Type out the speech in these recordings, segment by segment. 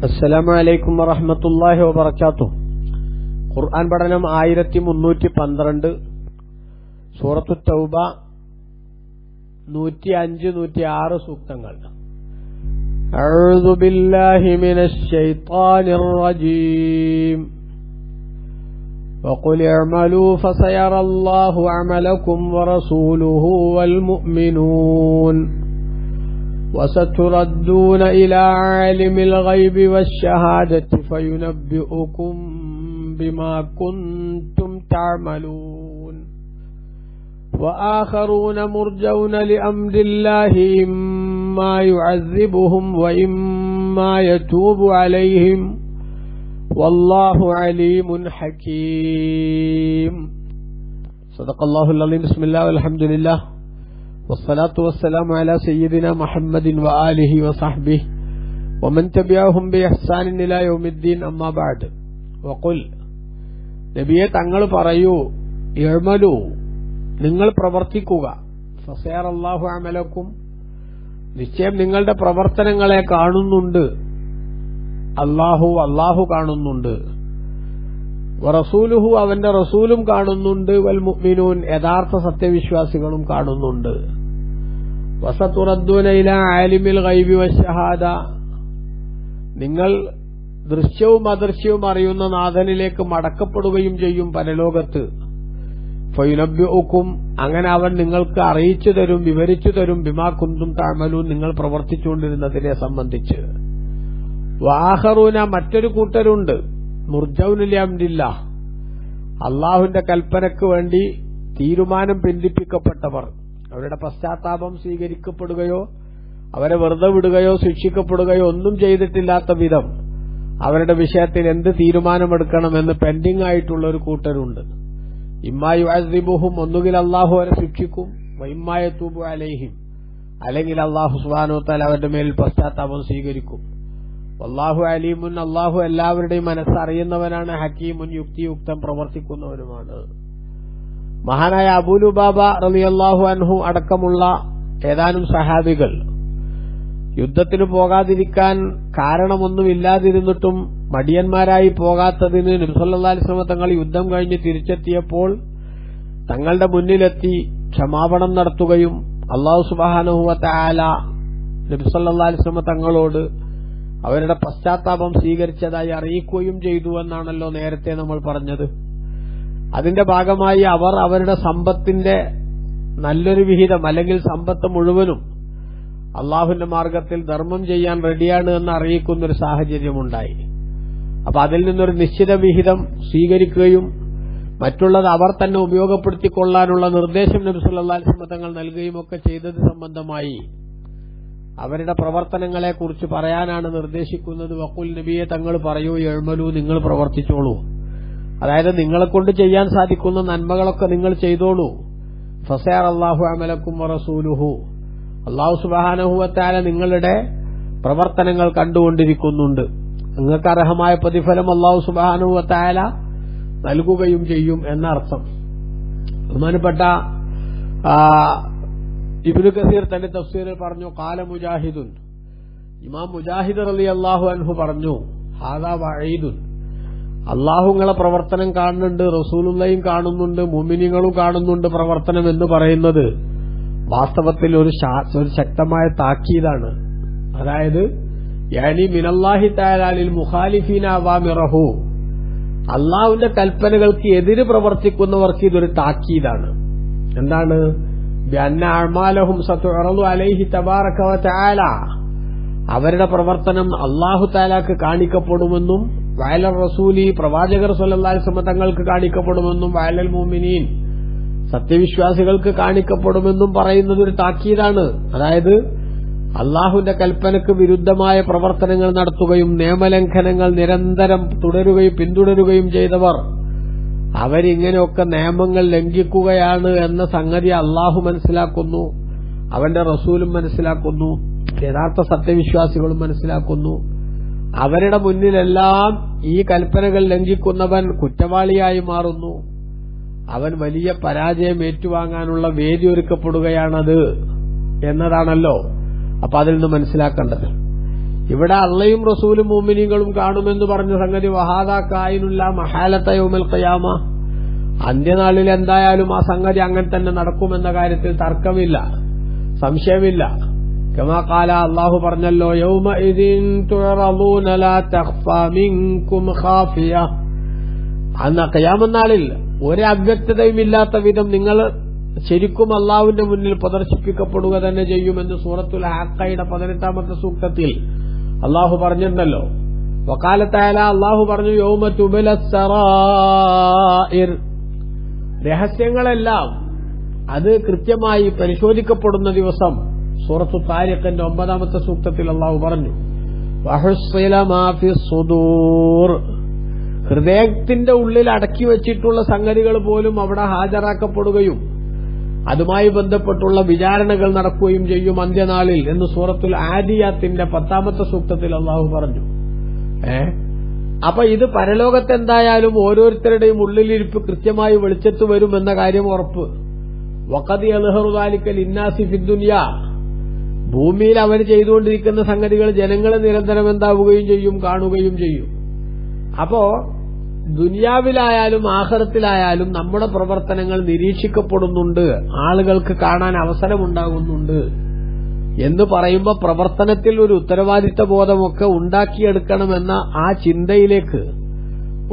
അസ്സലാമു അലൈക്കും വറഹ്മത്തുള്ളാഹി വബറകാതുഹു. ഖുർആൻ പഠനം 1312, സൂറത്തു തൗബ 105-106 സൂക്തങ്ങൾ. അഊദു ബില്ലാഹി മിനശ് ശൈത്വാനിർ റജീം. وقل اعملوا فسيرى الله عملكم ورسوله والمؤمنون وستردون إلى عالم الغيب والشهادة فينبئكم بما كنتم تعملون وآخرون مرجون لأمر الله إما يعذبهم وإما يتوب عليهم والله عليم حكيم. صدق الله العظيم. بسم الله والحمد لله والصلاة والسلام على سيدنا محمد وآله وصحبه ومن تبعهم بإحسان إلى يوم الدين. أما بعد. وقل നബിയെ തങ്ങൾ പറയൂ, ഇഅ്മലൂ നിങ്ങൾ പ്രവർത്തിക്കുക, ഫസയറല്ലാഹു അമലക്കും നിശ്ചയം നിങ്ങളുടെ പ്രവർത്തനങ്ങളെ കാണുന്നുണ്ട്, അല്ലാഹു കാണുന്നുണ്ട്, വറസൂലുഹു അവന്റെ റസൂലും കാണുന്നുണ്ട്, വൽ മുഅ്മിനൂൻ യഥാർത്ഥ സത്യവിശ്വാസികളും കാണുന്നുണ്ട്. വസതുറദ്ദൂന ഇലാ ആലിമിൽ ഗൈബി വശഹാദ നിങ്ങൾ ദൃശ്യവും അദൃശ്യവും അറിയുന്ന നാഥനിലേക്ക് മടക്കപ്പെടുകയും ചെയ്യും പരലോകത്ത്. ഫയുനബ്ബിഉക്കും അങ്ങനെ അവൻ നിങ്ങൾക്ക് അറിയിച്ചു തരും, വിവരിച്ചു തരും, ബിമാ കുന്തും തഅമലൂൻ നിങ്ങൾ പ്രവർത്തിച്ചുകൊണ്ടിരുന്നതിനെ സംബന്ധിച്ച്. വആഖറൂന മറ്റൊരു കൂട്ടരുണ്ട്, മുർജൗന ലിഅംരില്ലാഹ് അല്ലാഹുവിന്റെ കൽപ്പനയ്ക്ക് വേണ്ടി തീരുമാനം പിന്തിപ്പിക്കപ്പെട്ടവർ, അവരുടെ പശ്ചാത്താപം സ്വീകരിക്കപ്പെടുകയോ അവരെ വെറുതെ വിടുകയോ ശിക്ഷിക്കപ്പെടുകയോ ഒന്നും ചെയ്തിട്ടില്ലാത്ത വിധം അവരുടെ വിഷയത്തിൽ എന്ത് തീരുമാനമെടുക്കണമെന്ന് പെൻഡിംഗ് ആയിട്ടുള്ള ഒരു കൂട്ടരുണ്ട്. ഇമ്മാ യുഅസിബുഹും ഒന്നുകിൽ അല്ലാഹു അവരെ ശിക്ഷിക്കും, വഇമ്മാ യതൂബു അലൈഹിം അല്ലെങ്കിൽ അല്ലാഹു സുബ്ഹാനഹു വ തആല അവരുടെ മേൽ പശ്ചാത്താപം സ്വീകരിക്കും. വല്ലാഹു അലീമുൻ അല്ലാഹു എല്ലാവരുടെയും മനസ്സറിയുന്നവനാണ്, ഹക്കീമുൻ യുക്തിയുക്തം പ്രവർത്തിക്കുന്നവനുമാണ്. മഹാനായ അബൂ ലുബാബ റളിയല്ലാഹു അൻഹു അടക്കമുള്ള ഏതാനും സഹാബികൾ യുദ്ധത്തിന് പോകാതിരിക്കാൻ കാരണമൊന്നുമില്ലാതിരുന്നിട്ടും മടിയന്മാരായി പോകാത്തതിന് നബി സല്ലല്ലാഹു അലൈഹി വസല്ലം തങ്ങൾ യുദ്ധം കഴിഞ്ഞ് തിരിച്ചെത്തിയപ്പോൾ തങ്ങളുടെ മുന്നിലെത്തി ക്ഷമാപണം നടത്തുകയും അല്ലാഹു സുബ്ഹാനഹു വ തആല നബി സല്ലല്ലാഹു അലൈഹി വസല്ലം തങ്ങളോട് അവരുടെ പശ്ചാത്താപം സ്വീകരിച്ചതായി അറിയിക്കുകയും ചെയ്തു എന്നാണല്ലോ നേരത്തെ നമ്മൾ പറഞ്ഞത്. അതിന്റെ ഭാഗമായി അവർ അവരുടെ സമ്പത്തിന്റെ നല്ലൊരു വിഹിതം അല്ലെങ്കിൽ സമ്പത്ത് മുഴുവനും അള്ളാഹുവിന്റെ മാർഗത്തിൽ ധർമ്മം ചെയ്യാൻ റെഡിയാണ് എന്ന് അറിയിക്കുന്നൊരു സാഹചര്യമുണ്ടായി. അപ്പൊ അതിൽ നിന്നൊരു നിശ്ചിത വിഹിതം സ്വീകരിക്കുകയും മറ്റുള്ളത് അവർ തന്നെ ഉപയോഗപ്പെടുത്തിക്കൊള്ളാനുള്ള നിർദ്ദേശം നബി സല്ലല്ലാഹു അലൈഹി വസല്ലം തങ്ങൾ നൽകുകയും ഒക്കെ ചെയ്തത് സംബന്ധമായി അവരുടെ പ്രവർത്തനങ്ങളെക്കുറിച്ച് പറയാനാണ് നിർദ്ദേശിക്കുന്നത്. വഖുൽ നബിയെ തങ്ങൾ പറയൂ, ഇഅ്മലൂ നിങ്ങൾ പ്രവർത്തിച്ചോളൂ, അതായത് നിങ്ങളെ കൊണ്ട് ചെയ്യാൻ സാധിക്കുന്ന നന്മകളൊക്കെ നിങ്ങൾ ചെയ്തോളൂ. ഫസയറല്ലാഹു അമലക്കും വറസൂലുഹു അല്ലാഹു സുബ്ഹാനഹു വ തആല നിങ്ങളുടെ പ്രവർത്തനങ്ങൾ കണ്ടുകൊണ്ടിരിക്കുന്നുണ്ട്, നിങ്ങൾക്ക് അർഹമായ പ്രതിഫലം അല്ലാഹു സുബ്ഹാനഹു വ തആല നൽകുകയും ചെയ്യും എന്നർത്ഥം. ബഹുമാനപ്പെട്ട ഇബ്നു കസീർ തന്റെ തഫ്സീറിൽ പറഞ്ഞു, ഖാല മുജാഹിദുൻ ഇമാം മുജാഹിദ് റളിയല്ലാഹു അൻഹു പറഞ്ഞു, ഹാദാ വഈദുൻ അല്ലാഹു നിങ്ങളെ പ്രവർത്തനം കാണുന്നുണ്ട്, റസൂലുള്ളാഹിയും കാണുന്നുണ്ട്, മുഅ്മിനീങ്ങളും കാണുന്നുണ്ട് പ്രവർത്തനം എന്ന് പറയുന്നത് വാസ്തവത്തിൽ ഒരു ശക്തമായ താക്കീതാണ്. അതായത് യാനി മിനല്ലാഹി തആല ലിൽ മുഖാലിഫീന അവാമിറഹു അല്ലാഹുവിന്റെ കൽപ്പനകൾക്ക് എതിര് പ്രവർത്തിക്കുന്നവർക്ക് ഇതൊരു താക്കീതാണ്. എന്താണ്? ബിഅന്ന അഅ്മാലഹും സതുഅറദു അലൈഹി തബാറക വ തആല അവരുടെ പ്രവർത്തനം അല്ലാഹു തആലക്ക് കാണിക്കപ്പെടുമെന്നും വഅലർ റസൂലി പ്രവാചകർ സ്വല്ലല്ലാഹു അലൈഹി വസല്ലം തങ്ങൾക്ക് കാണിക്കപ്പെടുമെന്നും വഅലൽ മുഅ്മിനീൻ സത്യവിശ്വാസികൾക്ക് കാണിക്കപ്പെടുമെന്നും പറയുന്നത് ഒരു താക്കീതാണ്. അതായത് അല്ലാഹുവിന്റെ കൽപ്പനക്ക് വിരുദ്ധമായ പ്രവർത്തനങ്ങൾ നടത്തുകയും നിയമലംഘനങ്ങൾ നിരന്തരം പിന്തുടരുകയും ചെയ്തവർ അവരിങ്ങനെയൊക്കെ നിയമങ്ങൾ ലംഘിക്കുകയാണ് എന്ന സംഗതി അല്ലാഹു മനസ്സിലാക്കുന്നു, അവന്റെ റസൂലും മനസ്സിലാക്കുന്നു, യഥാർത്ഥ സത്യവിശ്വാസികളും മനസ്സിലാക്കുന്നു. അവരുടെ മുന്നിലെല്ലാം ഈ കൽപ്പനകൾ ലംഘിക്കുന്നവൻ കുറ്റവാളിയായി മാറുന്നു, അവൻ വലിയ പരാജയം ഏറ്റുവാങ്ങാനുള്ള വേദി ഒരുക്കപ്പെടുകയാണത് എന്നതാണല്ലോ. അപ്പൊ അതിൽ നിന്ന് മനസ്സിലാക്കേണ്ടത് ഇവിടെ അള്ളയും റസൂലും മുഅ്മിനീങ്ങളും കാണുമെന്ന് പറഞ്ഞ സംഗതി വഹാദാ കായിനുള്ള മഹാലത യൗമൽ ഖിയാമ, അന്ത്യനാളിൽ എന്തായാലും ആ സംഗതി അങ്ങനെ തന്നെ നടക്കുമെന്ന കാര്യത്തിൽ തർക്കമില്ല, സംശയമില്ല. കമാ ഖാല, അല്ലാഹു പറഞ്ഞല്ലോ, യൗമഇദിൻ തുറദൂന ലാ തഖ്ഫാ മിൻകും ഖാഫിയ, അന്ന് ഖിയാമത്ത് നാളിൽ ഒരു അവ്യക്തതയുമില്ലാത്ത വിധം നിങ്ങൾ ശരിക്കും അള്ളാഹുവിന്റെ മുന്നിൽ പ്രദർശിപ്പിക്കപ്പെടുക തന്നെ ചെയ്യുമെന്ന് സൂറത്തുൽ ഹഖയുടെ 18ാമത്തെ സൂക്തത്തിൽ അള്ളാഹു പറഞ്ഞിട്ടുണ്ടല്ലോ. വഖാല തആല, അള്ളാഹു പറഞ്ഞു, യൗമ തുബലസ് സറായിർ, രഹസ്യങ്ങളെല്ലാം അത് കൃത്യമായി പരിശോധിക്കപ്പെടുന്ന ദിവസം. സൂറത്തു താരിഖിന്റെ 9ാമത്തെ സൂക്തത്തിൽ അള്ളാഹു പറഞ്ഞു, വഹുസ്സില മാ ഫിസ് സുദൂർ, ഹൃദയത്തിന്റെ ഉള്ളിൽ അടക്കി വച്ചിട്ടുള്ള സംഗതികൾ പോലും അവിടെ ഹാജരാക്കപ്പെടുകയും അതുമായി ബന്ധപ്പെട്ടുള്ള വിചാരണകൾ നടക്കുകയും ചെയ്യും അന്ത്യനാളിൽ എന്ന് സൂറത്തുൽ ആദിയാത്തിന്റെ 10ാമത്തെ സൂക്തത്തിൽ അള്ളാഹു പറഞ്ഞു. അപ്പൊ ഇത് പരലോകത്തെന്തായാലും ഓരോരുത്തരുടെയും ഉള്ളിലിരിപ്പ് കൃത്യമായി വെളിച്ചത്ത് വരുമെന്ന കാര്യം ഉറപ്പ്. വഖദ് യദ്ഹറു ദാലിക ലിന്നാസി ഫിദ്ദുനിയ, ഭൂമിയിൽ അവർ ചെയ്തുകൊണ്ടിരിക്കുന്ന സംഗതികൾ ജനങ്ങൾ നിരന്തരം എന്താവുകയും ചെയ്യും, കാണുകയും ചെയ്യും. അപ്പോ ദുനിയാവിലായാലും ആഖിറത്തിലായാലും നമ്മുടെ പ്രവർത്തനങ്ങൾ നിരീക്ഷിക്കപ്പെടുന്നുണ്ട്, ആളുകൾക്ക് കാണാൻ അവസരമുണ്ടാകുന്നുണ്ട് എന്ന് പറയുമ്പോൾ പ്രവർത്തനത്തിൽ ഒരു ഉത്തരവാദിത്ത ബോധമൊക്കെ ഉണ്ടാക്കിയെടുക്കണമെന്ന ആ ചിന്തയിലേക്ക്,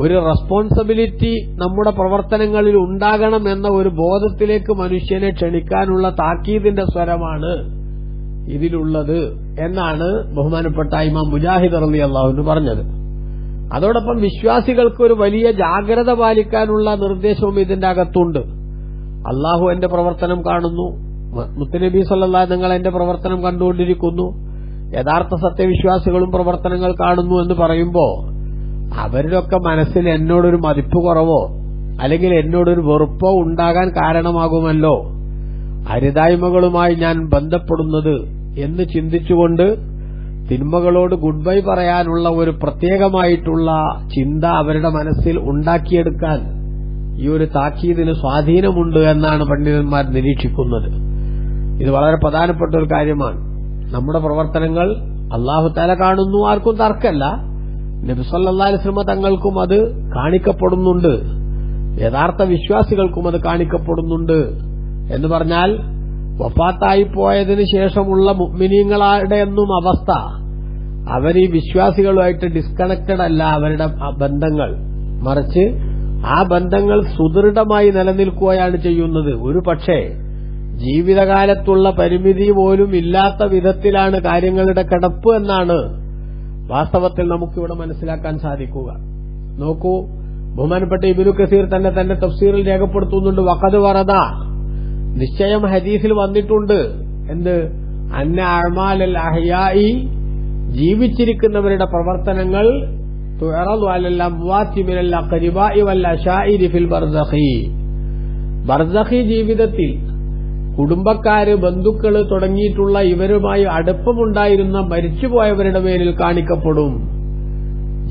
ഒരു റെസ്പോൺസിബിലിറ്റി നമ്മുടെ പ്രവർത്തനങ്ങളിൽ ഉണ്ടാകണമെന്ന ഒരു ബോധത്തിലേക്ക് മനുഷ്യനെ ക്ഷണിക്കാനുള്ള താക്കീതിന്റെ സ്വരമാണ് ഇതിലുള്ളത് എന്നാണ് ബഹുമാനപ്പെട്ട ഇമാം മുജാഹിദ് റളിയല്ലാഹു അൻഹു പറഞ്ഞത്. അതോടൊപ്പം വിശ്വാസികൾക്ക് ഒരു വലിയ ജാഗ്രത പാലിക്കാനുള്ള നിർദ്ദേശവും ഇതിന്റെ അകത്തുണ്ട്. അള്ളാഹു എന്റെ പ്രവർത്തനം കാണുന്നു, മുത്തുനബി സല്ലല്ലാഹു അലൈഹി നിങ്ങൾ എന്റെ പ്രവർത്തനം കണ്ടുകൊണ്ടിരിക്കുന്നു, യഥാർത്ഥ സത്യവിശ്വാസികളും പ്രവർത്തനങ്ങൾ കാണുന്നു എന്ന് പറയുമ്പോൾ അവരുടെയൊക്കെ മനസ്സിൽ എന്നോടൊരു മതിപ്പ് കുറവോ അല്ലെങ്കിൽ എന്നോടൊരു വെറുപ്പോ ഉണ്ടാകാൻ കാരണമാകുമല്ലോ അരുതായ്മകളുമായി ഞാൻ ബന്ധപ്പെടുന്നത് എന്ന് ചിന്തിച്ചുകൊണ്ട് തിന്മകളോട് ഗുഡ് ബൈ പറയാനുള്ള ഒരു പ്രത്യേകമായിട്ടുള്ള ചിന്ത അവരുടെ മനസ്സിൽ ഉണ്ടാക്കിയെടുക്കാൻ ഈ ഒരു താക്കീതിന് സ്വാധീനമുണ്ട് എന്നാണ് പണ്ഡിതന്മാർ നിരീക്ഷിക്കുന്നത്. ഇത് വളരെ പ്രധാനപ്പെട്ട ഒരു കാര്യമാണ്. നമ്മുടെ പ്രവർത്തനങ്ങൾ അല്ലാഹു തആല കാണുന്നു, ആർക്കും തർക്കമല്ല. നബി സല്ലല്ലാഹു അലൈഹി വസല്ലം തങ്ങൾക്കും അത് കാണിക്കപ്പെടുന്നുണ്ട്, യഥാർത്ഥ വിശ്വാസികൾക്കും അത് കാണിക്കപ്പെടുന്നുണ്ട്. എന്ന് പറഞ്ഞാൽ വഫാത്തായി പോയതിനു ശേഷമുള്ള മുഅ്മിനീങ്ങളുടെ ഒന്നും അവസ്ഥ, അവർ ഈ വിശ്വാസികളുമായിട്ട് ഡിസ്കണക്റ്റഡ് അല്ല അവരുടെ ബന്ധങ്ങൾ, മറിച്ച് ആ ബന്ധങ്ങൾ സുദൃഢമായി നിലനിൽക്കുകയാണ് ചെയ്യുന്നത്. ഒരു പക്ഷേ ജീവിതകാലത്തുള്ള പരിമിതി പോലും ഇല്ലാത്ത വിധത്തിലാണ് കാര്യങ്ങളുടെ കിടപ്പ് എന്നാണ് വാസ്തവത്തിൽ നമുക്കിവിടെ മനസ്സിലാക്കാൻ സാധിക്കുക. നോക്കൂ, ബഹുമാനപ്പെട്ട ഇബ്നു കസീർ തന്നെ തന്റെ തഫ്സീറിൽ രേഖപ്പെടുത്തുന്നുണ്ട്, വഖദ് വറദ, നിശ്ചയം ഹദീസിൽ വന്നിട്ടുണ്ട്. എന്ത്? അന്ന അഅ്മാലൽ അഹ്യാഇ, ജീവിച്ചിരിക്കുന്നവരുടെ പ്രവർത്തനങ്ങൾ തുഅറദു അലൽ അംവാതി മിനൽ അഖരിബാഇ വൽ അശാഇരി ഫിൽ ബർസഖി, ബർസഖി ജീവിതത്തിൽ കുടുംബക്കാര്, ബന്ധുക്കള് തുടങ്ങിയിട്ടുള്ള ഇവരുമായി അടുപ്പമുണ്ടായിരുന്ന മരിച്ചുപോയവരുടെ മേലിൽ കാണിക്കപ്പെടും.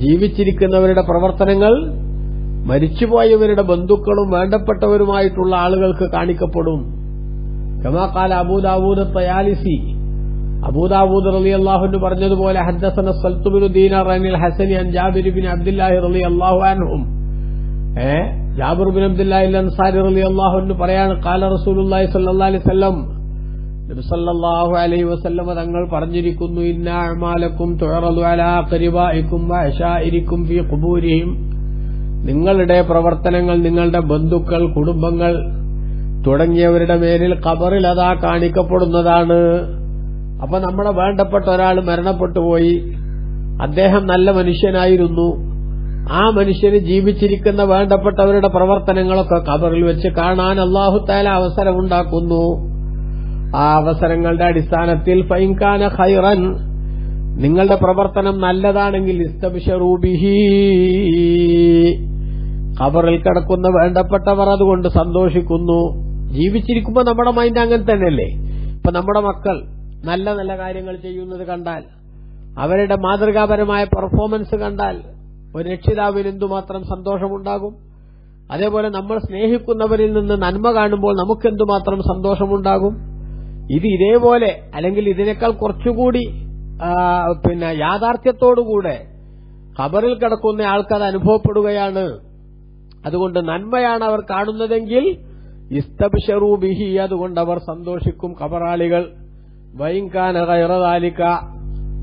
ജീവിച്ചിരിക്കുന്നവരുടെ പ്രവർത്തനങ്ങൾ മരിച്ചുപോയവരുടെ ബന്ധുക്കളും വേണ്ടപ്പെട്ടവരുമായിട്ടുള്ള ആളുകൾക്ക് കാണിക്കപ്പെടും. കമാ ഖാല അബൂ ദാവൂദ് തയാലിസി, അബൂ ദാവൂദ് റളിയല്ലാഹു അൻഹു പറഞ്ഞതുപോലെ, ഹദ്ദസന സൽത്ത് ബിൻ ദീനാർ അനിൽ ഹസനി അൻ ജാബിർ ബിൻ അബ്ദുല്ലാഹി റളിയല്ലാഹു അൻഹും, ജാബിർ ബിൻ അബ്ദുല്ലാഹി അൻസാരി റളിയല്ലാഹു അൻഹു പറയാണ്, ഖാല റസൂലുള്ളാഹി സ്വല്ലല്ലാഹു അലൈഹി വസല്ലം, നബി സല്ലല്ലാഹു അലൈഹി വസല്ലം തങ്ങൾ പറഞ്ഞിരിക്കുന്നു, ഇന്ന അഅ്മാലക്കും തുഅറദു അലാ ഖരിബാഇക്കും വഅശാഇരിക്കും ഫീ ഖുബൂരിഹിം, നിങ്ങളുടെ പ്രവർത്തനങ്ങൾ നിങ്ങളുടെ ബന്ധുക്കൾ, കുടുംബങ്ങൾ തുടങ്ങിയവരുടെ മേലിൽ ഖബറിൽ അതാ കാണിക്കപ്പെടുന്നതാണ്. അപ്പൊ നമ്മുടെ വേണ്ടപ്പെട്ട ഒരാൾ മരണപ്പെട്ടുപോയി, അദ്ദേഹം നല്ല മനുഷ്യനായിരുന്നു, ആ മനുഷ്യന് ജീവിച്ചിരിക്കുന്ന വേണ്ടപ്പെട്ടവരുടെ പ്രവർത്തനങ്ങളൊക്കെ ഖബറിൽ വെച്ച് കാണാൻ അല്ലാഹു തആല അവസരമുണ്ടാക്കുന്നു. ആ അവസരങ്ങളുടെ അടിസ്ഥാനത്തിൽ ഫഇൻ കാന ഖൈറൻ, നിങ്ങളുടെ പ്രവർത്തനം നല്ലതാണെങ്കിൽ ഇസ്തബ്ശിറൂ ബിഹി, ഖബറിൽ കിടക്കുന്ന വേണ്ടപ്പെട്ടവർ അതുകൊണ്ട് സന്തോഷിക്കുന്നു. ജീവിച്ചിരിക്കുമ്പോൾ നമ്മുടെ മൈൻഡ് അങ്ങനെ തന്നെയല്ലേ. ഇപ്പൊ നമ്മുടെ മക്കൾ നല്ല നല്ല കാര്യങ്ങൾ ചെയ്യുന്നത് കണ്ടാൽ, അവരുടെ മാതൃകാപരമായ പെർഫോമൻസ് കണ്ടാൽ ഒരു രക്ഷിതാവിന് എന്തുമാത്രം സന്തോഷമുണ്ടാകും. അതേപോലെ നമ്മൾ സ്നേഹിക്കുന്നവരിൽ നിന്ന് നന്മ കാണുമ്പോൾ നമുക്കെന്തുമാത്രം സന്തോഷമുണ്ടാകും. ഇത് ഇതേപോലെ അല്ലെങ്കിൽ ഇതിനേക്കാൾ കുറച്ചുകൂടി യാഥാർത്ഥ്യത്തോടുകൂടെ ഖബറിൽ കിടക്കുന്ന ആൾക്കത് അനുഭവപ്പെടുകയാണ്. അതുകൊണ്ട് നന്മയാണ് അവർ കാണുന്നതെങ്കിൽ ഇസ്തബ്ശറൂ ബിഹി, അതുകൊണ്ട് അവർ സന്തോഷിക്കും ഖബറാളികൾ. വൈൻകാന ഗൈറ ദാലിക,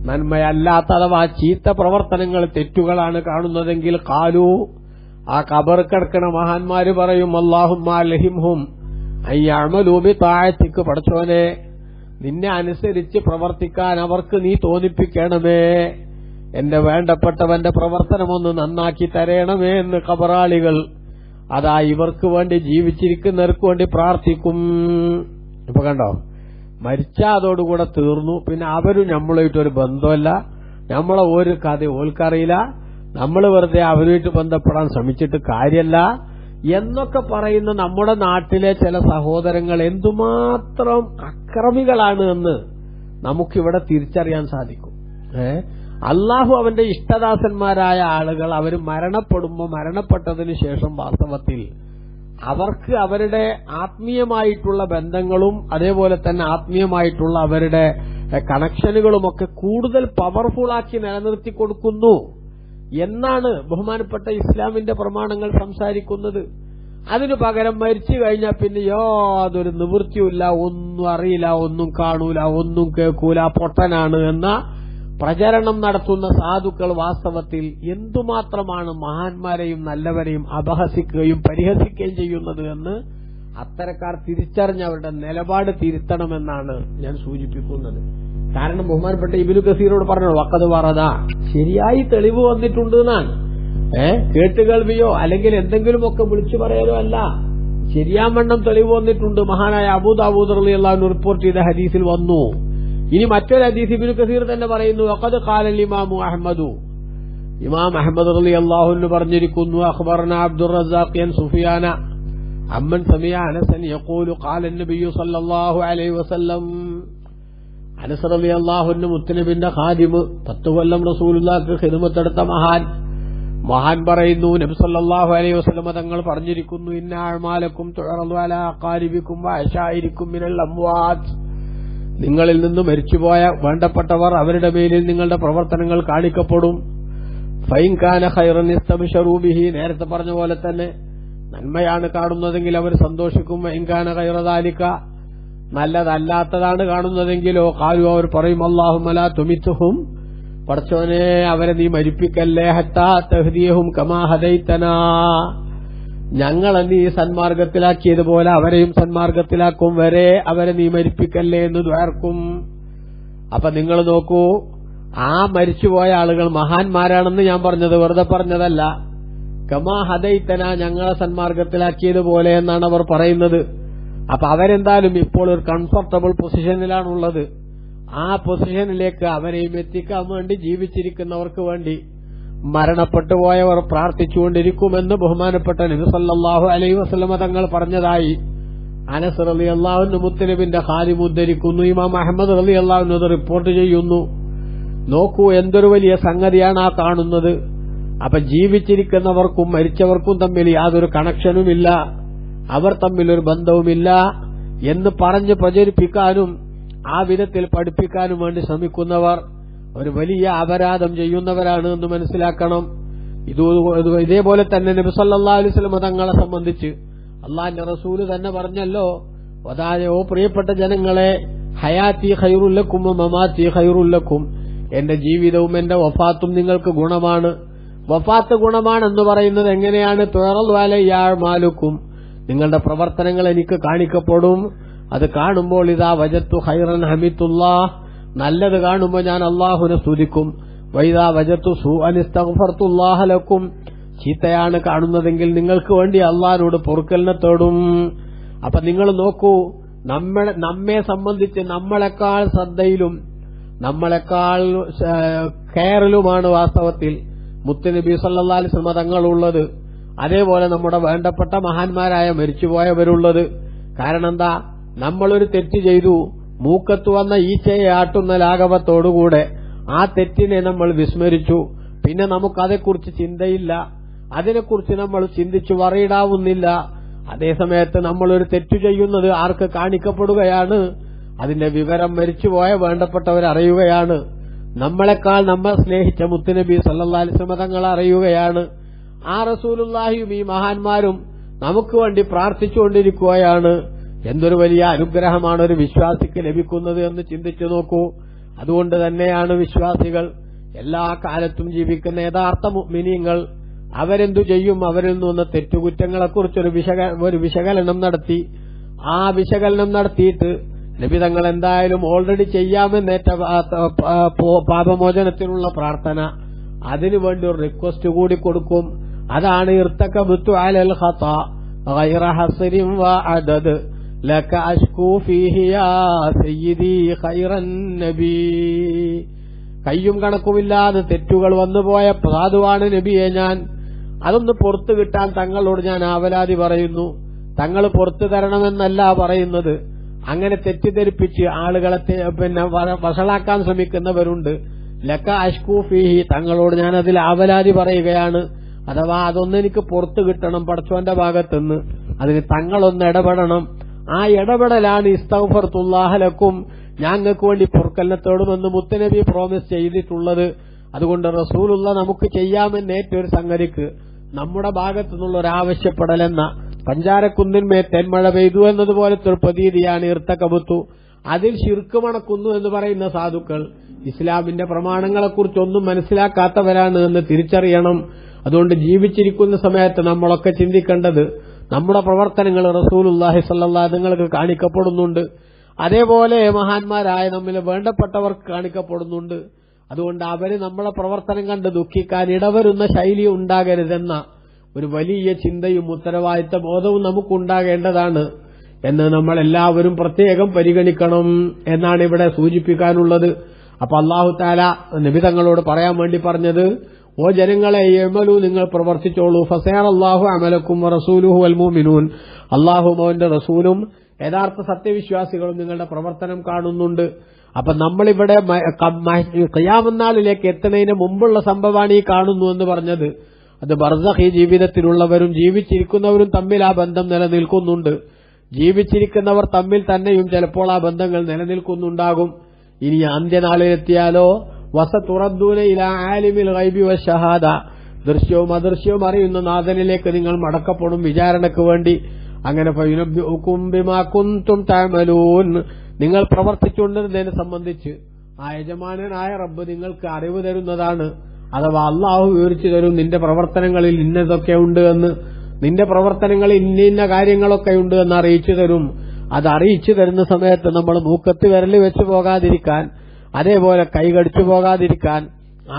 നന്മയല്ലാത്ത അഥവാ ചീത്ത പ്രവർത്തനങ്ങൾ, തെറ്റുകളാണ് കാണുന്നതെങ്കിൽ ഖാലൂ, ആ ഖബർ കിടക്കണ മഹാന്മാര് പറയും അല്ലാഹുമ്മ അൽഹിംഹും അയ്യഅമലൂ ബിതാഅതിക, പടച്ചോനെ നിന്നെ അനുസരിച്ച് പ്രവർത്തിക്കാൻ അവർക്ക് നീ തോന്നിപ്പിക്കണമേ, എന്റെ വേണ്ടപ്പെട്ടവന്റെ പ്രവർത്തനമൊന്ന് നന്നാക്കി തരേണമേ എന്ന് ഖബറാളികൾ അതാ ഇവർക്ക് വേണ്ടി, ജീവിച്ചിരിക്കുന്നവർക്ക് വേണ്ടി പ്രാർത്ഥിക്കും. ഇപ്പൊ കണ്ടോ, മരിച്ചാ അതോടുകൂടെ തീർന്നു. പിന്നെ അവരും നമ്മളുമായിട്ടൊരു ബന്ധമല്ല, നമ്മളെ ഒരു കഥ ഓൽക്കറിയില്ല, നമ്മൾ വെറുതെ അവരുമായിട്ട് ബന്ധപ്പെടാൻ ശ്രമിച്ചിട്ട് കാര്യമല്ല എന്നൊക്കെ പറയുന്ന നമ്മുടെ നാട്ടിലെ ചില സഹോദരങ്ങൾ എന്തുമാത്രം അക്രമികളാണ് എന്ന് നമുക്കിവിടെ തിരിച്ചറിയാൻ സാധിക്കും. അള്ളാഹു അവന്റെ ഇഷ്ടദാസന്മാരായ ആളുകൾ അവർ മരണപ്പെടുമ്പോൾ, മരണപ്പെട്ടതിന് ശേഷം വാസ്തവത്തിൽ അവർക്ക് അവരുടെ ആത്മീയമായിട്ടുള്ള ബന്ധങ്ങളും അതേപോലെ തന്നെ ആത്മീയമായിട്ടുള്ള അവരുടെ കണക്ഷനുകളുമൊക്കെ കൂടുതൽ പവർഫുള്ളാക്കി നിലനിർത്തി കൊടുക്കുന്നു എന്നാണ് ബഹുമാനപ്പെട്ട ഇസ്ലാമിന്റെ പ്രമാണങ്ങൾ സംസാരിക്കുന്നത്. അതിനു പകരം മരിച്ചു കഴിഞ്ഞാൽ പിന്നെ യാതൊരു നിവൃത്തിയുമില്ല, ഒന്നും അറിയില്ല, ഒന്നും കാണൂല, ഒന്നും കേൾക്കൂല, പൊട്ടനാണ് എന്ന പ്രചരണം നടത്തുന്ന സാധുക്കൾ വാസ്തവത്തിൽ എന്തുമാത്രമാണ് മഹാന്മാരെയും നല്ലവരെയും അപഹസിക്കുകയും പരിഹസിക്കുകയും ചെയ്യുന്നത് എന്ന് അത്തരക്കാർ തിരിച്ചറിഞ്ഞ് അവരുടെ നിലപാട് തിരുത്തണമെന്നാണ് ഞാൻ സൂചിപ്പിക്കുന്നത്. കാരണം ബഹുമാനപ്പെട്ട ഇബ്നു കസീറോട് പറഞ്ഞു വഖദ് വറദ, ശരിയായി തെളിവ് വന്നിട്ടുണ്ട് എന്നാണ്. കേട്ടുകേൾവിയോ അല്ലെങ്കിൽ എന്തെങ്കിലുമൊക്കെ വിളിച്ചു പറയാനോ അല്ല, ശരിയാവണ്ണം തെളിവ് വന്നിട്ടുണ്ട്. മഹാനായ അബൂ ദാവൂദ് റളിയല്ലാഹു അൻഹു റിപ്പോർട്ട് ചെയ്ത ഹദീസിൽ വന്നു. ഇനി മറ്റൊരു ഹദീസ് ഇബ്നു കസീർ തന്നെ പറയുന്നു, വഖദ് ഖാലൽ ഇമാമു അഹ്മദു, ഇമാം അഹ്മദ് റളിയല്ലാഹു അൻഹു പറഞ്ഞിരിക്കുന്നു, അഖ്ബറനാ അബ്ദുർ റസാഖ് അൻ സുഫിയാന അമ്മൻ സമിയ അനസൻ യഖൂലു ഖാല നബിയ്യു സല്ലല്ലാഹു അലൈഹി വസല്ലം. അനസ് റളിയല്ലാഹു അൻഹു മുത്തനബിന്റെ ഖാദിമ്, 10 കൊല്ലം റസൂലുള്ളാഹിക്ക് ഖിദ്മത്തെടുത്ത മഹാൻ പറയുന്നു, നബി സല്ലല്ലാഹു അലൈഹി വസല്ലം തങ്ങൾ പറഞ്ഞിരിക്കുന്നു, ഇന്ന അഅ്മാലക്കും തുഅറദു അലാ ഖാരിബിക്കും വഅശായിരിക്കും മിനൽ അംവാത്ത്, നിങ്ങളിൽ നിന്ന് മരിച്ചുപോയ വേണ്ടപ്പെട്ടവർ അവരുടെ മേലിൽ നിങ്ങളുടെ പ്രവർത്തനങ്ങൾ കാണിക്കപ്പെടും. ഫൈൻ കാന ഖൈറൻ ഇസ്തബ്ശറൂ ബിഹി, നേരത്തെ പറഞ്ഞ പോലെ തന്നെ നന്മയാണ് കാണുന്നതെങ്കിൽ അവർ സന്തോഷിക്കും. വൈൻ കാന ഖൈറ ദാലിക, നല്ലതല്ലാത്തതാണ് കാണുന്നതെങ്കിലോ ഖാലു, അവർ പറയും അല്ലാഹുമ്മ ലാ തുമിത്തുഹും, പടച്ചോനെ അവരെ നീ മരിപ്പിക്കല്ലേ, ഹത്താ തഹ്ദിയഹും കമാ ഹദൈതനാ, ഞങ്ങളെ നീ സന്മാർഗത്തിലാക്കിയതുപോലെ അവരെയും സന്മാർഗത്തിലാക്കും വരെ അവരെ നീ മരിപ്പിക്കല്ലേ എന്ന് ദ്വാർക്കും. അപ്പൊ നിങ്ങൾ നോക്കൂ, ആ മരിച്ചുപോയ ആളുകൾ മഹാന്മാരാണെന്ന് ഞാൻ പറഞ്ഞത് വെറുതെ പറഞ്ഞതല്ല. കമാ ഹദൈതന, ഞങ്ങളെ സന്മാർഗത്തിലാക്കിയതുപോലെ എന്നാണ് അവർ പറയുന്നത്. അപ്പൊ അവരെന്തായാലും ഇപ്പോൾ ഒരു കംഫർട്ടബിൾ പൊസിഷനിലാണുള്ളത്. ആ പൊസിഷനിലേക്ക് അവരെയും എത്തിക്കാൻ വേണ്ടി ജീവിച്ചിരിക്കുന്നവർക്ക് വേണ്ടി മരണപ്പെട്ടുപോയവർ പ്രാർത്ഥിച്ചുകൊണ്ടിരിക്കുമെന്ന് ബഹുമാനപ്പെട്ട നബി സല്ലല്ലാഹു അലൈഹി വസല്ലമ തങ്ങൾ പറഞ്ഞതായി അനസ് റളിയല്ലാഹു അൻഹു മുത്തനബിന്റെ ഖാദിം ഉദ്ധരിക്കുന്നു. ഇമാം അഹ്മദ് റളിയല്ലാഹു അൻഹു അത് റിപ്പോർട്ട് ചെയ്യുന്നു. നോക്കൂ, എന്തൊരു വലിയ സംഗതിയാണ് ആ കാണുന്നത്. അപ്പൊ ജീവിച്ചിരിക്കുന്നവർക്കും മരിച്ചവർക്കും തമ്മിൽ യാതൊരു കണക്ഷനുമില്ല, അവർ തമ്മിലൊരു ബന്ധവുമില്ല എന്ന് പറഞ്ഞ് പ്രചരിപ്പിക്കാനും ആ വിധത്തിൽ പഠിപ്പിക്കാനും വേണ്ടി ശ്രമിക്കുന്നവർ ഒരു വലിയ അപരാധം ചെയ്യുന്നവരാണ് എന്ന് മനസ്സിലാക്കണം. ഇതേപോലെ തന്നെ നബി സല്ലല്ലാഹു അലൈഹി വസല്ലം തങ്ങളെ സംബന്ധിച്ച് അള്ളാഹിന്റെ റസൂല് തന്നെ പറഞ്ഞല്ലോ, ഓ പ്രിയപ്പെട്ട ജനങ്ങളെ, ഹയാത്തി ഖൈറുൽ ലക്കും മമാത്തി ഖൈറുൽ ലക്കും, എന്റെ ജീവിതവും എന്റെ വഫാത്തും നിങ്ങൾക്ക് ഗുണമാണ്. വഫാത്ത് ഗുണമാണെന്ന് പറയുന്നത് എങ്ങനെയാണ്? തുറൽ വാലയാഴ്മാലുക്കും, നിങ്ങളുടെ പ്രവർത്തനങ്ങൾ എനിക്ക് കാണിക്കപ്പെടും. അത് കാണുമ്പോൾ ഇതാ വജത്തു ഖൈറൻ ഹമിത്തുല്ലാഹ്, നല്ലത് കാണുമ്പോൾ ഞാൻ അള്ളാഹുവിനെ സ്തുതിക്കും. വൈദാ വജത്തു സൂഅൻ ഇസ്തഗ്ഫർതുല്ലാഹ ലക്കും, ചീത്തയാണ് കാണുന്നതെങ്കിൽ നിങ്ങൾക്ക് വേണ്ടി അള്ളാഹിനോട് പൊറുക്കലിനെ തേടും. അപ്പൊ നിങ്ങൾ നോക്കൂ, നമ്മെ സംബന്ധിച്ച് നമ്മളെക്കാൾ ശ്രദ്ധയിലും നമ്മളെക്കാൾ കെയറിലുമാണ് വാസ്തവത്തിൽ മുത്തുനബി സല്ലല്ലാഹു അലൈഹി വസല്ലം തങ്ങളുള്ളത്. അതേപോലെ നമ്മുടെ വേണ്ടപ്പെട്ട മഹാന്മാരായ മരിച്ചുപോയവരുള്ളത്. കാരണം എന്താ? നമ്മളൊരു തെറ്റ് ചെയ്തു, മൂക്കത്ത് വന്ന ഈച്ചയെ ആട്ടുന്ന ലാഘവത്തോടുകൂടെ ആ തെറ്റിനെ നമ്മൾ വിസ്മരിച്ചു. പിന്നെ നമുക്കതേക്കുറിച്ച് ചിന്തയില്ല, അതിനെക്കുറിച്ച് നമ്മൾ ചിന്തിച്ചു വറിയിടാവുന്നില്ല. അതേസമയത്ത് നമ്മളൊരു തെറ്റു ചെയ്യുന്നത് ആർക്ക് കാണിക്കപ്പെടുകയാണ്? അതിന്റെ വിവരം മരിച്ചുപോയ വേണ്ടപ്പെട്ടവരറിയുകയാണ്. നമ്മളെക്കാൾ നമ്മെ സ്നേഹിച്ച മുത്തുനബി സല്ലല്ലാഹു അലൈഹി വസല്ലം തങ്ങൾ അറിയുകയാണ്. ആ റസൂലുള്ളാഹിയും ഈ മഹാന്മാരും നമുക്ക് വേണ്ടി പ്രാർത്ഥിച്ചുകൊണ്ടിരിക്കുകയാണ്. എന്തൊരു വലിയ അനുഗ്രഹമാണ് ഒരു വിശ്വാസിക്ക് ലഭിക്കുന്നത് എന്ന് ചിന്തിച്ചു നോക്കൂ. അതുകൊണ്ട് തന്നെയാണ് വിശ്വാസികൾ എല്ലാ കാലത്തും ജീവിക്കുന്ന യഥാർത്ഥ മുഅ്മിനീങ്ങൾ അവരെന്തു ചെയ്യും, അവരിൽ നിന്ന് തെറ്റുകുറ്റങ്ങളെക്കുറിച്ചൊരു വിശകലനം നടത്തി. ആ വിശകലനം നടത്തിയിട്ട് നബി തങ്ങൾ എന്തായാലും ഓൾറെഡി ചെയ്യാമെന്നേറ്റ പാപമോചനത്തിനുള്ള പ്രാർത്ഥന, അതിനുവേണ്ടി ഒരു റിക്വസ്റ്റ് കൂടി കൊടുക്കും. അതാണ് ഇർതകബതു അലൽ ഖതാ ഗൈറ ഹസ്രിൻ വഅദദ് ലക അശ്കൂ ഫീഹി യാ സയ്യിദി ഖൈറൻ നബി. കയ്യും കണക്കുമില്ലാതെ തെറ്റുകൾ വന്നുപോയ സാധുവാണ് നബിയെ ഞാൻ, അതൊന്ന് പുറത്തു കിട്ടാൻ തങ്ങളോട് ഞാൻ ആവലാതി പറയുന്നു. തങ്ങൾ പുറത്തു തരണമെന്നല്ല പറയുന്നത്. അങ്ങനെ തെറ്റിദ്ധരിപ്പിച്ച് ആളുകളെ വഷളാക്കാൻ ശ്രമിക്കുന്നവരുണ്ട്. ലക അശ്കൂ ഫീഹി, തങ്ങളോട് ഞാൻ അതിൽ ആവലാതി പറയുകയാണ്. അഥവാ അതൊന്നെനിക്ക് പുറത്തു കിട്ടണം പടച്ചോന്റെ ഭാഗത്തുനിന്ന്, അതിന് തങ്ങളൊന്ന് ഇടപെടണം. ആ ഇടപെടലാണ് ഇസ്തഗ്ഫർതുല്ലാഹ ലക്കും, ഞങ്ങൾക്ക് വേണ്ടി പൊറുക്കലിനത്തോടുമെന്ന് മുത്തുനബി പ്രോമിസ് ചെയ്തിട്ടുള്ളത്. അതുകൊണ്ട് റസൂലുള്ള നമുക്ക് ചെയ്യാമെന്നേറ്റൊരു സംഗതിക്ക് നമ്മുടെ ഭാഗത്തുനിന്നുള്ള ഒരു ആവശ്യപ്പെടലെന്ന പഞ്ചാരക്കുന്നിന്മേൽ തെന്മഴ പെയ്തു എന്നതുപോലത്തെ ഒരു പ്രതീതിയാണ് ഇർതകബത്തു. അതിൽ ശിർക്ക് മണക്കുന്നു എന്ന് പറയുന്ന സാധുക്കൾ ഇസ്ലാമിന്റെ പ്രമാണങ്ങളെക്കുറിച്ചൊന്നും മനസ്സിലാക്കാത്തവരാണ് എന്ന് തിരിച്ചറിയണം. അതുകൊണ്ട് ജീവിച്ചിരിക്കുന്ന സമയത്ത് നമ്മളൊക്കെ ചിന്തിക്കേണ്ടത് നമ്മുടെ പ്രവർത്തനങ്ങൾ റസൂലുള്ളാഹി സ്വല്ലല്ലാഹു അലൈഹി വസല്ലം കാണിക്കപ്പെടുന്നുണ്ട്, അതേപോലെ മഹാന്മാരായ നമ്മിലെ വേണ്ടപ്പെട്ടവർക്ക് കാണിക്കപ്പെടുന്നുണ്ട്. അതുകൊണ്ട് അവര് നമ്മളെ പ്രവർത്തനം കണ്ട് ദുഃഖിക്കാൻ ഇടവരുന്ന ശൈലി ഉണ്ടാകരുതെന്ന ഒരു വലിയ ചിന്തയും ഉത്തരവാദിത്ത ബോധവും നമുക്കുണ്ടാകേണ്ടതാണ് എന്ന് നമ്മളെല്ലാവരും പ്രത്യേകം പരിഗണിക്കണം എന്നാണ് ഇവിടെ സൂചിപ്പിക്കാനുള്ളത്. അപ്പൊ അല്ലാഹു തആല നബി തങ്ങളോട് പറയാൻ വേണ്ടി പറഞ്ഞത്, ഓ ജനങ്ങളെ, യഅമലു, നിങ്ങൾ പ്രവർത്തിച്ചോളൂ, ഫസയറല്ലാഹു അമലക്കും വറസൂലുഹു വൽ മുഅ്മിനൂൻ, അല്ലാഹുവും അവന്റെ റസൂലും യഥാർത്ഥ സത്യവിശ്വാസികളും നിങ്ങളുടെ പ്രവർത്തനം കാണുന്നുണ്ട്. അപ്പൊ നമ്മളിവിടെ ഖിയാമത്ത് നാളിലേക്ക് എത്തുന്നതിന് മുമ്പുള്ള സംഭവമാണ് ഈ കാണുന്നു എന്ന് പറഞ്ഞത്. അത് ബർസഖി ജീവിതത്തിലുള്ളവരും ജീവിച്ചിരിക്കുന്നവരും തമ്മിൽ ആ ബന്ധം നിലനിൽക്കുന്നുണ്ട്. ജീവിച്ചിരിക്കുന്നവർ തമ്മിൽ തന്നെയും ചിലപ്പോൾ ആ ബന്ധങ്ങൾ നിലനിൽക്കുന്നുണ്ടാകും. ഇനി അന്ത്യനാളിലെത്തിയാലോ വസതുറദ്ദൂന ഇലാ ആലിമിൽ ഗൈബി വശഹാദ, ദൃശ്യവും അദൃശ്യവും അറിയുന്ന നാഥനിലേക്ക് നിങ്ങൾ മടക്കപ്പെടും വിചാരണയ്ക്ക് വേണ്ടി. അങ്ങനെ ഫയുനബ്ബിഉകും ബിമാ കുൻതും തഅമലൂൻ, നിങ്ങൾ പ്രവർത്തിച്ചുകൊണ്ടിരുന്നതിനെ സംബന്ധിച്ച് ആ യജമാനനായ റബ്ബ് നിങ്ങൾക്ക് അറിവ് തരുന്നതാണ്. അഥവാ അള്ളാഹു വിവരിച്ചു തരും, നിന്റെ പ്രവർത്തനങ്ങളിൽ ഇന്നതൊക്കെ ഉണ്ട് എന്ന്, നിന്റെ പ്രവർത്തനങ്ങളിൽ ഇന്ന കാര്യങ്ങളൊക്കെ ഉണ്ട് എന്ന് അറിയിച്ചു തരും. അത് അറിയിച്ചു തരുന്ന സമയത്ത് നമ്മൾ മൂക്കത്ത് വിരല് വെച്ചു പോകാതിരിക്കാൻ, അതേപോലെ കൈകടിച്ചു പോകാതിരിക്കാൻ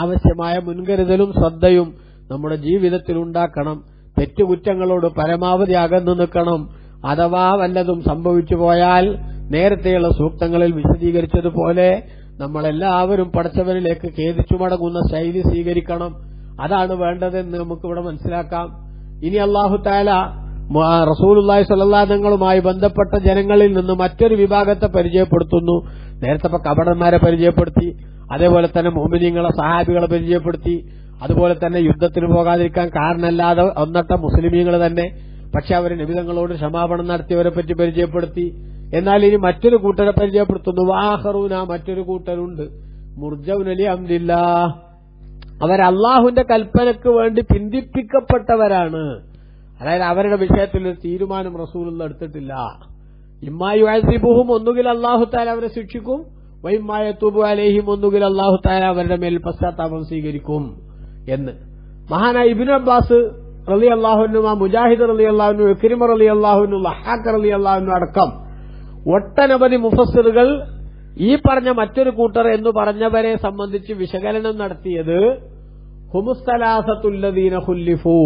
ആവശ്യമായ മുൻകരുതലും ശ്രദ്ധയും നമ്മുടെ ജീവിതത്തിൽ ഉണ്ടാക്കണം. തെറ്റുകുറ്റങ്ങളോട് പരമാവധി അകന്നു നിൽക്കണം. അഥവാ വല്ലതും സംഭവിച്ചു പോയാൽ നേരത്തെയുള്ള സൂക്തങ്ങളിൽ വിശദീകരിച്ചതുപോലെ നമ്മളെല്ലാവരും പടച്ചവനിലേക്ക് ഖേദിച്ചു മടങ്ങുന്ന ശൈലി സ്വീകരിക്കണം. അതാണ് വേണ്ടതെന്ന് നമുക്കിവിടെ മനസ്സിലാക്കാം. ഇനി അല്ലാഹു തആല റസൂലുള്ളാഹി സ്വല്ലല്ലാഹു അലൈഹി വസല്ലമയുമായി ബന്ധപ്പെട്ട ജനങ്ങളിൽ നിന്ന് മറ്റൊരു വിഭാഗത്തെ പരിചയപ്പെടുത്തുന്നു. നേരത്തെ കപടന്മാരെ പരിചയപ്പെടുത്തി, അതേപോലെ തന്നെ മുഅ്മിനീങ്ങളെ സഹാബികളെ പരിചയപ്പെടുത്തി, അതുപോലെ തന്നെ യുദ്ധത്തിന് പോകാതിരിക്കാൻ കാരണമല്ലാതെ ഒന്നട്ട മുസ്ലിമീങ്ങൾ തന്നെ, പക്ഷെ അവർ നബി തങ്ങളോട് ക്ഷമാപണം നടത്തിയവരെ പറ്റി പരിചയപ്പെടുത്തി. എന്നാൽ ഇനി മറ്റൊരു കൂട്ടരെ പരിചയപ്പെടുത്തുന്നു. വാഹറൂന, മറ്റൊരു കൂട്ടരുണ്ട്, മുർജൗന ലി അംരില്ലാഹ്, അവർ അള്ളാഹുവിന്റെ കൽപ്പനക്ക് വേണ്ടി പിന്തിപ്പിക്കപ്പെട്ടവരാണ്. അതായത് അവരുടെ വിഷയത്തിൽ ഒരു തീരുമാനം റസൂലുള്ള എടുത്തിട്ടില്ല. ഇമ്മായി യുഅസിബുഹും, ഒന്നുകിൽ അല്ലാഹു തആല അവരെ ശിക്ഷിക്കും, വഇമ്മാ യതൂബു അലൈഹിം, ഒന്നുകിൽ അല്ലാഹു തആല അവരുടെ മേൽ പശ്ചാത്താപം സ്വീകരിക്കും എന്ന്. മഹാനായ ഇബ്നു അബ്ബാസ് റളിയല്ലാഹു അൻഹു, മുജാഹിദ് റളിയല്ലാഹു അൻഹു, ഇക്രിമ റളിയല്ലാഹു അൻഹു, ലഹാഖ് റളിയല്ലാഹു അൻഹു അടക്കം ഒട്ടനവധി മുഫസ്സിറുകൾ ഈ പറഞ്ഞ മറ്റൊരു കൂട്ടർ എന്ന് പറഞ്ഞവരെ സംബന്ധിച്ച് വിശകലനം നടത്തിയത് ഹുമുസ്സലാസത്തുല്ലദീന ഖുല്ലിഫൂ,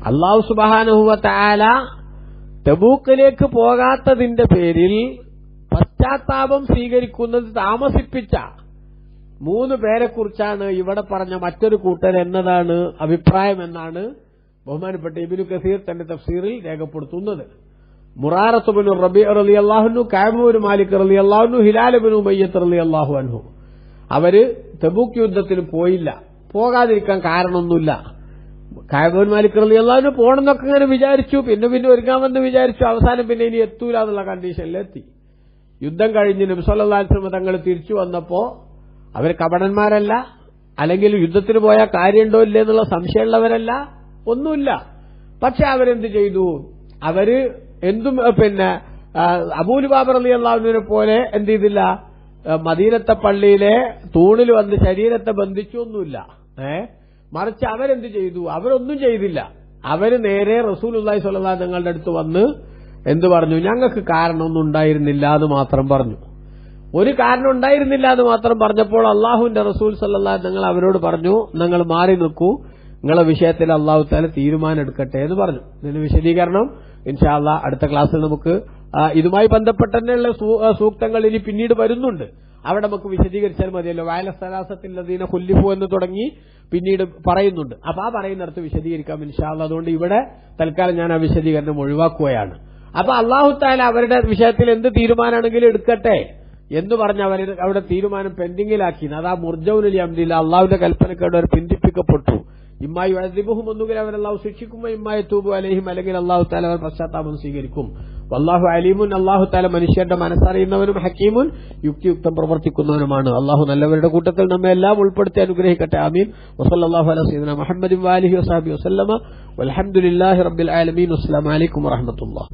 അല്ലാഹു സുബ്ഹാനഹു വ തആല തബൂക്കിലേക്ക് പോകാത്തതിന്റെ പേരിൽ പശ്ചാത്താപം സ്വീകരിക്കുന്നത് താമസിപ്പിച്ച 3 പേരെക്കുറിച്ചാണ് ഇവിടെ പറഞ്ഞ മറ്റൊരു കൂട്ടർ എന്നതാണ് അഭിപ്രായം എന്നാണ് ബഹുമാനപ്പെട്ട ഇബ്നു കസീർ തന്റെ തഫ്സീറിൽ രേഖപ്പെടുത്തുന്നത്. മുറാറത്ത് ഇബ്നു റബീഅ റളിയല്ലാഹു അൻഹു, കഅബ് ഇബ്നു മാലിക് റളിയല്ലാഹു അൻഹു, ഹിലാൽ ഇബ്നു ഉമയ്യത്ത് റളിയല്ലാഹു അൻഹു, അവര് തബൂക്ക് യുദ്ധത്തിന് പോയില്ല. പോകാതിരിക്കാൻ കാരണമൊന്നുമില്ല. കഅബ് ഇബ്നു മാലിക് റളിയല്ലാഹു അൻഹു പോകണമെന്നൊക്കെ ഇങ്ങനെ വിചാരിച്ചു, പിന്നെ ഒരുങ്ങാമെന്ന് വിചാരിച്ചു, അവസാനം പിന്നെ ഇനി എത്തൂല എന്നുള്ള കണ്ടീഷനിലെത്തി. യുദ്ധം കഴിഞ്ഞ് നബി സല്ലല്ലാഹു അലൈഹി വസല്ലം തങ്ങൾ തിരിച്ചു വന്നപ്പോ അവർ കപടന്മാരല്ല, അല്ലെങ്കിൽ യുദ്ധത്തിന് പോയാൽ കാര്യമുണ്ടോ ഇല്ലേ എന്നുള്ള സംശയമുള്ളവരല്ല, ഒന്നുമില്ല. പക്ഷെ അവരെന്ത് ചെയ്തു? അവര് എന്തും അബൂ ലുബാബ റളിയല്ലാഹു അൻഹുവിനെ പോലെ എന്ത് ചെയ്തില്ല, മദീനത്തെ പള്ളിയിലെ തൂണിൽ വന്ന് ശരീരത്തെ ബന്ധിച്ചൊന്നുമില്ല. മറിച്ച് അവരെന്ത് ചെയ്തു? അവരൊന്നും ചെയ്തില്ല. അവര് നേരെ റസൂലുള്ളാഹി സ്വല്ലല്ലാഹു അലൈഹി തങ്ങളുടെ അടുത്ത് വന്ന് എന്ത് പറഞ്ഞു? ഞങ്ങൾക്ക് കാരണമൊന്നും ഉണ്ടായിരുന്നില്ല എന്ന് മാത്രം പറഞ്ഞു. ഒരു കാരണം ഉണ്ടായിരുന്നില്ല എന്ന് മാത്രം പറഞ്ഞപ്പോൾ അള്ളാഹുവിന്റെ റസൂൽ സല്ലല്ലാഹു അലൈഹി തങ്ങൾ അവരോട് പറഞ്ഞു, നിങ്ങൾ മാറി നിൽക്കൂ, നിങ്ങളെ വിഷയത്തിൽ അള്ളാഹു തആല തീരുമാനം എടുക്കട്ടെ എന്ന് പറഞ്ഞു. ഇതിന് വിശദീകരണം ഇൻഷാ അല്ലാഹ് അടുത്ത ക്ലാസ്സിൽ നമുക്ക് ഇതുമായി ബന്ധപ്പെട്ട് തന്നെയുള്ള സൂക്തങ്ങൾ ഇനി പിന്നീട് വരുന്നുണ്ട്. അവിടെ നമുക്ക് വിശദീകരിച്ചാൽ മതിയല്ലോ. വയല സലാസത്തില്ലദീന ഖുല്ലിഫു എന്ന് തുടങ്ങി പിന്നീട് പറയുന്നുണ്ട്. അപ്പൊ ആ പറയുന്നിടത്ത് വിശദീകരിക്കാം ഇൻഷാ അല്ലാഹ്. അതുകൊണ്ട് ഇവിടെ തൽക്കാലം ഞാൻ ആ വിശദീകരണം ഒഴിവാക്കുകയാണ്. അപ്പൊ അള്ളാഹു തആല അവരുടെ വിഷയത്തിൽ എന്ത് തീരുമാനമാണെങ്കിലും എടുക്കട്ടെ എന്ന് പറഞ്ഞ് അവിടെ തീരുമാനം പെൻഡിങ്ങിലാക്കി. അതാ മുർജൗനുൽ അംരില്ല, അള്ളാഹുവിന്റെ കൽപ്പനക്കേട് അവർ പിന്തിപ്പിക്കപ്പെട്ടു. ഇമ്മായി വഅദിബുഹും, ഒന്നുകിൽ അവർ അള്ളാഹു ശിക്ഷിക്കുമ്പോൾ ഇമ്മായി തൂബു അലൈഹിം, അല്ലെങ്കിൽ അള്ളാഹു തആല അവർ പശ്ചാത്താപം സ്വീകരിക്കും. വല്ലാഹു അലീമുൻ, അള്ളാഹു തആല മനുഷ്യരുടെ മനസ്സറിയുന്നവനും ഹക്കീമുൻ, യുക്തിയുക്തം പ്രവർത്തിക്കുന്നവനുമാണ്. അള്ളാഹു നല്ലവരുടെ കൂട്ടത്തിൽ നമ്മെ എല്ലാം ഉൾപ്പെടുത്തി അനുഗ്രഹിക്കട്ടെ. ആമീൻ. വസല്ലല്ലാഹു അലാ സയ്യിദിനാ മുഹമ്മദിൻ വആലിഹി വസഹബിഹി വസല്ലമ വൽഹംദുലില്ലാഹി റബ്ബിൽ ആലമീൻ. അസ്സലാമു അലൈക്കും വറഹ്മത്തുള്ളാഹി.